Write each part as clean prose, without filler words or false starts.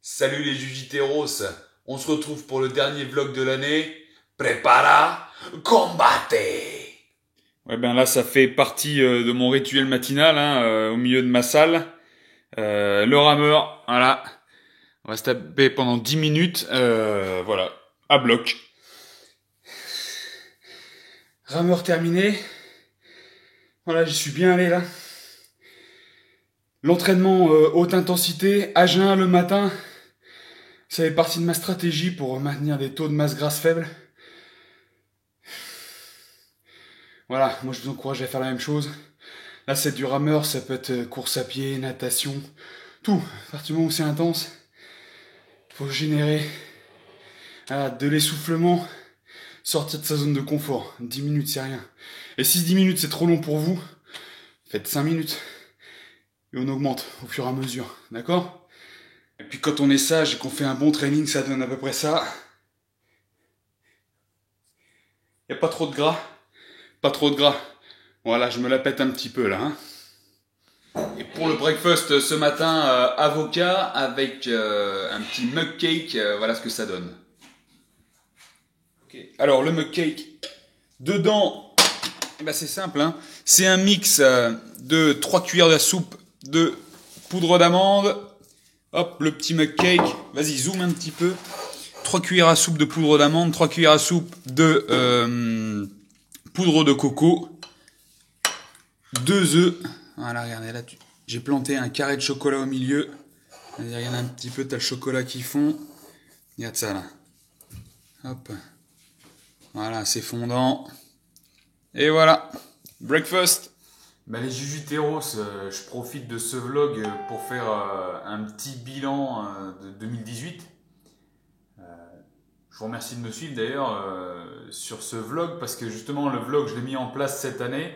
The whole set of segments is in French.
Salut les Jujiteros, on se retrouve pour le dernier vlog de l'année. Prepara, combate. Ouais, ben là, ça fait partie de mon rituel matinal, au milieu de ma salle. Le rameur, voilà. On va se taper pendant 10 minutes, voilà, à bloc. Rameur terminé. Voilà, j'y suis bien allé là. L'entraînement haute intensité, à jeun le matin, ça fait partie de ma stratégie pour maintenir des taux de masse grasse faibles. Voilà, moi je vous encourage à faire la même chose. Là, c'est du rameur, ça peut être course à pied, natation, tout. À partir du moment où c'est intense, il faut générer de l'essoufflement, sortir de sa zone de confort. 10 minutes, c'est rien. Et si 10 minutes, c'est trop long pour vous, faites 5 minutes. Et on augmente au fur et à mesure, d'accord? Et puis quand on est sage et qu'on fait un bon training, ça donne à peu près ça. Y a pas trop de gras. Pas trop de gras. Voilà, je me la pète un petit peu là, hein. Et pour le breakfast ce matin, avocat avec un petit mug cake, voilà ce que ça donne. Okay. Alors le mug cake, dedans, c'est simple, hein. C'est un mix de 3 cuillères à soupe de poudre d'amande. Hop, le petit mug cake, vas-y zoom un petit peu. 3 cuillères à soupe de poudre d'amande, 3 cuillères à soupe de poudre de coco, 2 œufs. Voilà, regardez là, j'ai planté un carré de chocolat au milieu. Regarde un petit peu, t'as le chocolat qui fond. Regarde ça là. Hop. Voilà, c'est fondant. Et voilà. Breakfast. Les Jujiteros, je profite de ce vlog pour faire un petit bilan de 2018. Je vous remercie de me suivre d'ailleurs sur ce vlog parce que justement le vlog je l'ai mis en place cette année.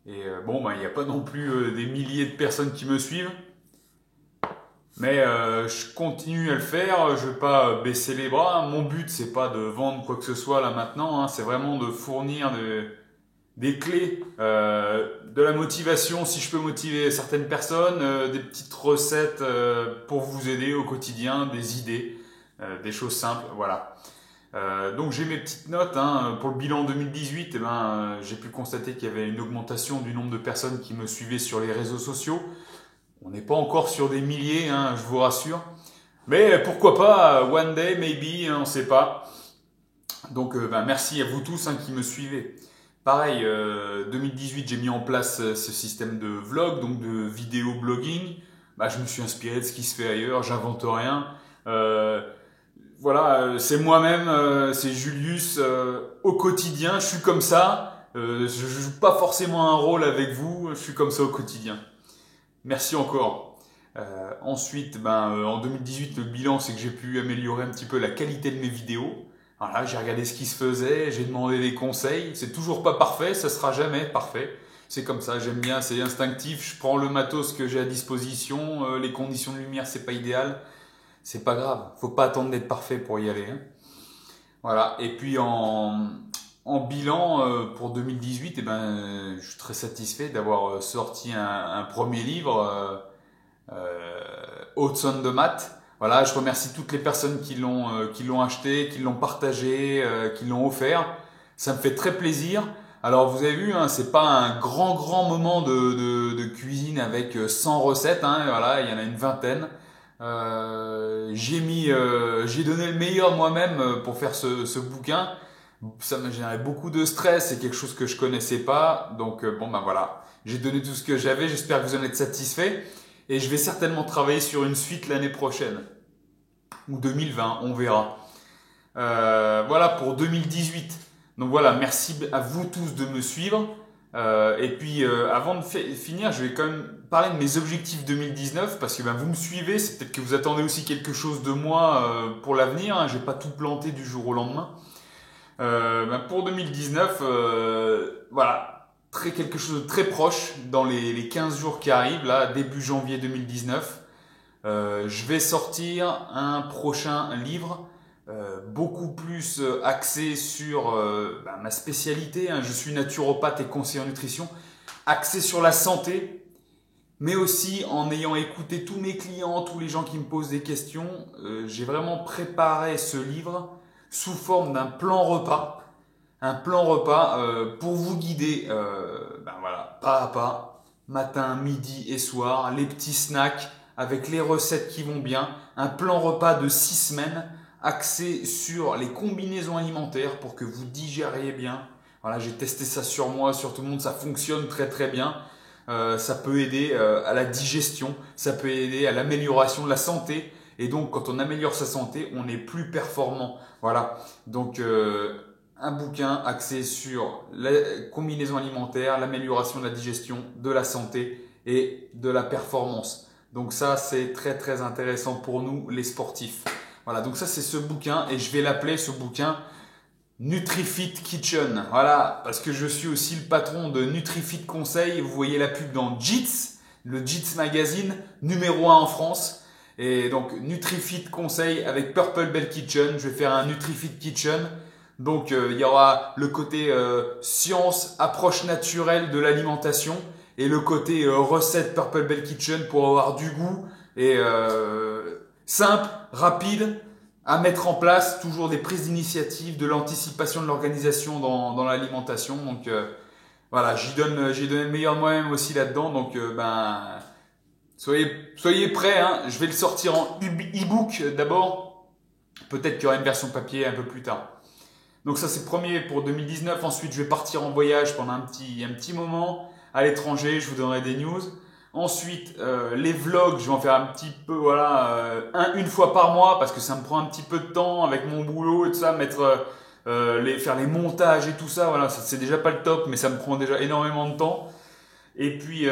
Et il n'y a pas non plus des milliers de personnes qui me suivent. Mais je continue à le faire, je vais pas baisser les bras. Mon but c'est pas de vendre quoi que ce soit là maintenant, hein. C'est vraiment de fournir des clés, de la motivation si je peux motiver certaines personnes, des petites recettes pour vous aider au quotidien, des idées, des choses simples, voilà. Donc j'ai mes petites notes, hein. Pour le bilan 2018, j'ai pu constater qu'il y avait une augmentation du nombre de personnes qui me suivaient sur les réseaux sociaux. On n'est pas encore sur des milliers, hein, je vous rassure. Mais pourquoi pas, one day, maybe, hein, on ne sait pas. Donc merci à vous tous qui me suivez. Pareil, 2018, j'ai mis en place ce système de vlog, donc de vidéo blogging. Je me suis inspiré de ce qui se fait ailleurs, j'invente rien. Voilà, c'est moi-même, c'est Julius. Au quotidien, je suis comme ça. Je joue pas forcément un rôle avec vous, je suis comme ça au quotidien. Merci encore. Ensuite, en 2018, le bilan, c'est que j'ai pu améliorer un petit peu la qualité de mes vidéos. Voilà, j'ai regardé ce qui se faisait, j'ai demandé des conseils. C'est toujours pas parfait, ça sera jamais parfait. C'est comme ça, j'aime bien, c'est instinctif. Je prends le matos que j'ai à disposition. Les conditions de lumière, c'est pas idéal. C'est pas grave, faut pas attendre d'être parfait pour y aller, hein. Voilà, et puis en bilan pour 2018, je suis très satisfait d'avoir sorti un premier livre, Haute Zone de Maths. Voilà, je remercie toutes les personnes qui l'ont acheté, qui l'ont partagé, qui l'ont offert. Ça me fait très plaisir. Alors vous avez vu, hein, c'est pas un grand moment de cuisine avec 100 recettes, hein, voilà, il y en a une vingtaine. J'ai donné le meilleur moi-même pour faire ce bouquin. Ça m'a généré beaucoup de stress, c'est quelque chose que je connaissais pas. Donc voilà, j'ai donné tout ce que j'avais, j'espère que vous en êtes satisfaits. Et je vais certainement travailler sur une suite l'année prochaine. Ou 2020, on verra. Voilà pour 2018. Donc voilà, merci à vous tous de me suivre. Et puis avant de finir, je vais quand même parler de mes objectifs 2019 parce que vous me suivez, c'est peut-être que vous attendez aussi quelque chose de moi pour l'avenir, hein. Je vais pas tout planter du jour au lendemain. Pour 2019, voilà, quelque chose de très proche dans les 15 jours qui arrivent, là, début janvier 2019. Je vais sortir un prochain livre beaucoup plus axé sur ma spécialité, hein. Je suis naturopathe et conseiller en nutrition, axé sur la santé. mais aussi en ayant écouté tous mes clients, tous les gens qui me posent des questions, j'ai vraiment préparé ce livre sous forme d'un plan repas. Un plan repas pour vous guider voilà, pas à pas, matin, midi et soir, les petits snacks avec les recettes qui vont bien. Un plan repas de 6 semaines axé sur les combinaisons alimentaires pour que vous digériez bien. Voilà, j'ai testé ça sur moi, sur tout le monde, ça fonctionne très très bien. Ça peut aider à la digestion, ça peut aider à l'amélioration de la santé. Et donc, quand on améliore sa santé, on est plus performant. Voilà. Donc, un bouquin axé sur la combinaison alimentaire, l'amélioration de la digestion, de la santé et de la performance. Donc ça, c'est très très intéressant pour nous, les sportifs. Voilà, donc ça c'est ce bouquin et je vais l'appeler ce bouquin NutriFit Kitchen. Voilà, parce que je suis aussi le patron de NutriFit Conseil. Vous voyez la pub dans JITS, le JITS Magazine, numéro 1 en France. Et donc NutriFit Conseil avec Purple Bell Kitchen. Je vais faire un NutriFit Kitchen. Donc il y aura le côté science, approche naturelle de l'alimentation et le côté recette Purple Bell Kitchen pour avoir du goût et simple, rapide à mettre en place, toujours des prises d'initiative, de l'anticipation de l'organisation dans l'alimentation. Donc voilà, j'ai donné le meilleur de moi-même aussi là-dedans. Donc soyez prêts, hein. Je vais le sortir en e-book d'abord. Peut-être qu'il y aura une version papier un peu plus tard. Donc ça c'est le premier pour 2019. Ensuite je vais partir en voyage pendant un petit moment à l'étranger. Je vous donnerai des news. Ensuite les vlogs, je vais en faire un petit peu, voilà, une fois par mois parce que ça me prend un petit peu de temps avec mon boulot et tout ça, faire les montages et tout ça. Voilà, c'est déjà pas le top, mais ça me prend déjà énormément de temps. Et puis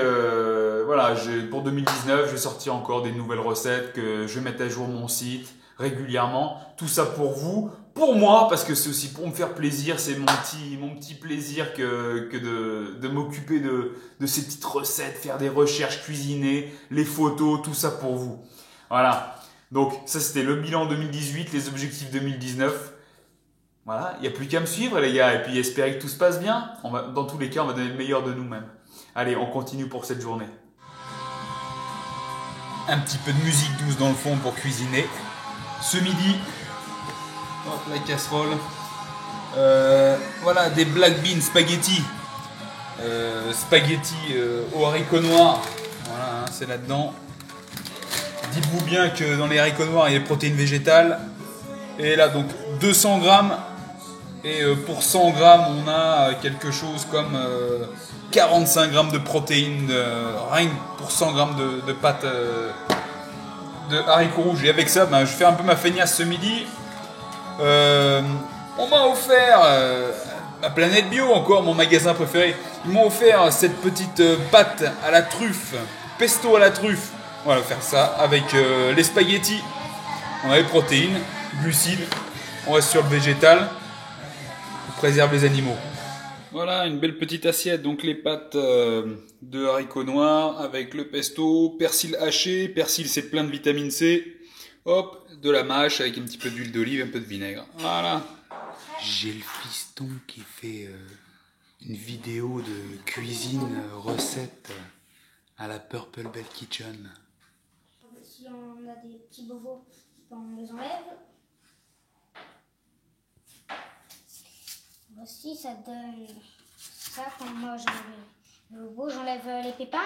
voilà, pour 2019, je vais sortir encore des nouvelles recettes, que je vais mettre à jour mon site régulièrement. Tout ça pour vous, pour moi, parce que c'est aussi pour me faire plaisir. C'est mon petit plaisir que de m'occuper de ces petites recettes, faire des recherches, cuisiner, les photos, tout ça pour vous. Voilà. Donc ça c'était le bilan 2018, les objectifs 2019. Voilà, il n'y a plus qu'à me suivre les gars, et puis espérer que tout se passe bien. Dans tous les cas, on va donner le meilleur de nous-mêmes. Allez, on continue pour cette journée. Un petit peu de musique douce dans le fond pour cuisiner. Ce midi, hop, la casserole. Voilà, des black beans spaghetti. Spaghetti aux haricots noirs. Voilà, hein, c'est là-dedans. Dites-vous bien que dans les haricots noirs, il y a des protéines végétales. Et là, donc 200 grammes. Et pour 100 grammes, on a quelque chose comme 45 grammes de protéines, rien que pour 100 grammes de pâte de haricots rouges. Et avec ça, je fais un peu ma feignasse ce midi. On m'a offert, ma Planète Bio encore, mon magasin préféré, ils m'ont offert cette petite pâte à la truffe, pesto à la truffe. On va faire ça avec les spaghettis. On a les protéines, glucides, on reste sur le végétal. Préserve les animaux. Voilà, une belle petite assiette. Donc les pâtes de haricots noirs avec le pesto, persil haché. Persil, c'est plein de vitamine C. Hop, de la mâche avec un petit peu d'huile d'olive, un peu de vinaigre. Voilà. J'ai le fiston qui fait une vidéo de cuisine recette à la Purple Bell Kitchen. Si on a des petits bobos, on les enlève. Voici, ça donne ça. Quand moi j'enlève le bobo, j'enlève les pépins.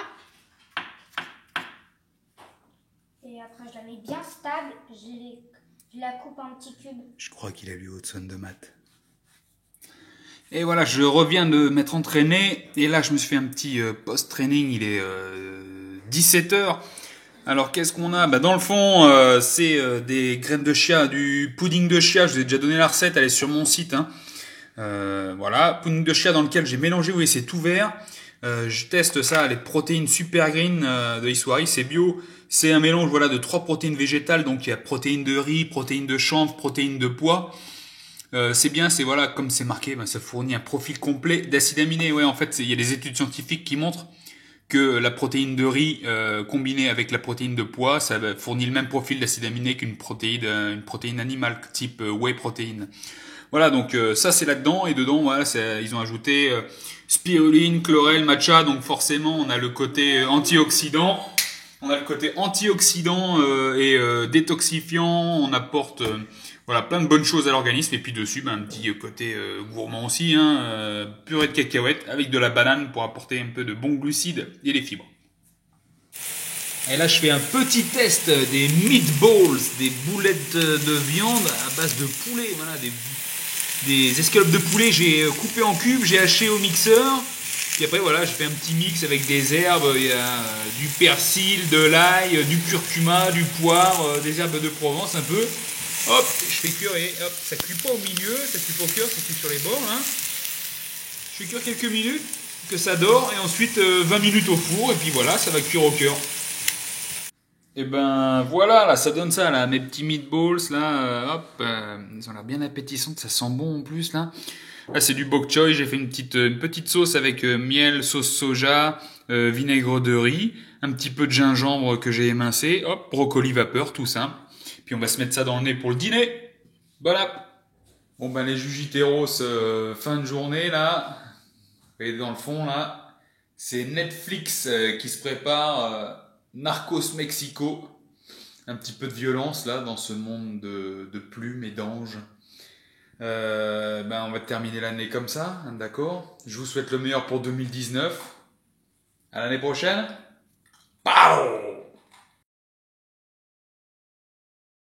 Et après, je la mets bien stable. Je la coupe en petits cubes. Je crois qu'il a lu Hudson de maths. Et voilà, je reviens de m'être entraîné. Et là, je me suis fait un petit post-training. Il est 17h. Alors, qu'est-ce qu'on a? Dans le fond, c'est des graines de chia, du pudding de chia. Je vous ai déjà donné la recette. Elle est sur mon site, hein. Voilà, pudding de chia dans lequel j'ai mélangé, vous voyez, c'est tout vert. Je teste ça, les protéines Super Green de Iswari, c'est bio. C'est un mélange, voilà, de 3 protéines végétales. Donc il y a protéines de riz, protéines de chanvre, protéines de pois. C'est bien, c'est voilà, comme c'est marqué, ça fournit un profil complet d'acides aminés. Ouais, en fait, il y a des études scientifiques qui montrent que la protéine de riz combinée avec la protéine de pois, ça fournit le même profil d'acides aminés qu'une protéine animale, type whey protéine. Voilà, donc ça c'est là-dedans, et dedans, voilà, ils ont ajouté spiruline, chlorelle, matcha, donc forcément on a le côté antioxydant. On a le côté antioxydant et détoxifiant, on apporte voilà, plein de bonnes choses à l'organisme, et puis dessus, un petit côté gourmand aussi, purée de cacahuètes avec de la banane pour apporter un peu de bons glucides et des fibres. Et là, je fais un petit test des meatballs, des boulettes de viande à base de poulet, voilà, des escalopes de poulet, j'ai coupé en cubes, j'ai haché au mixeur. Puis après, voilà, j'ai fait un petit mix avec des herbes, il y a du persil, de l'ail, du curcuma, du poivre, des herbes de Provence un peu. Hop, je fais cuire et hop, ça cuit pas au milieu, ça cuit pas au cœur, ça cuit sur les bords. Je fais cuire quelques minutes, que ça dort, et ensuite 20 minutes au four, et puis voilà, ça va cuire au cœur. Et ben voilà, là, ça donne ça, là, mes petits meatballs, là, hop, ils ont l'air bien appétissants, ça sent bon en plus, là. Là, c'est du bok choy, j'ai fait une petite sauce avec miel, sauce soja, vinaigre de riz, un petit peu de gingembre que j'ai émincé, hop, brocoli vapeur, tout ça. Puis on va se mettre ça dans le nez pour le dîner. Voilà. Bon ben les Jujiteros, fin de journée, là, et dans le fond, là, c'est Netflix qui se prépare... Narcos Mexico, un petit peu de violence là dans ce monde de plumes et d'anges. On va terminer l'année comme ça, d'accord. Je vous souhaite le meilleur pour 2019. À l'année prochaine. Pow!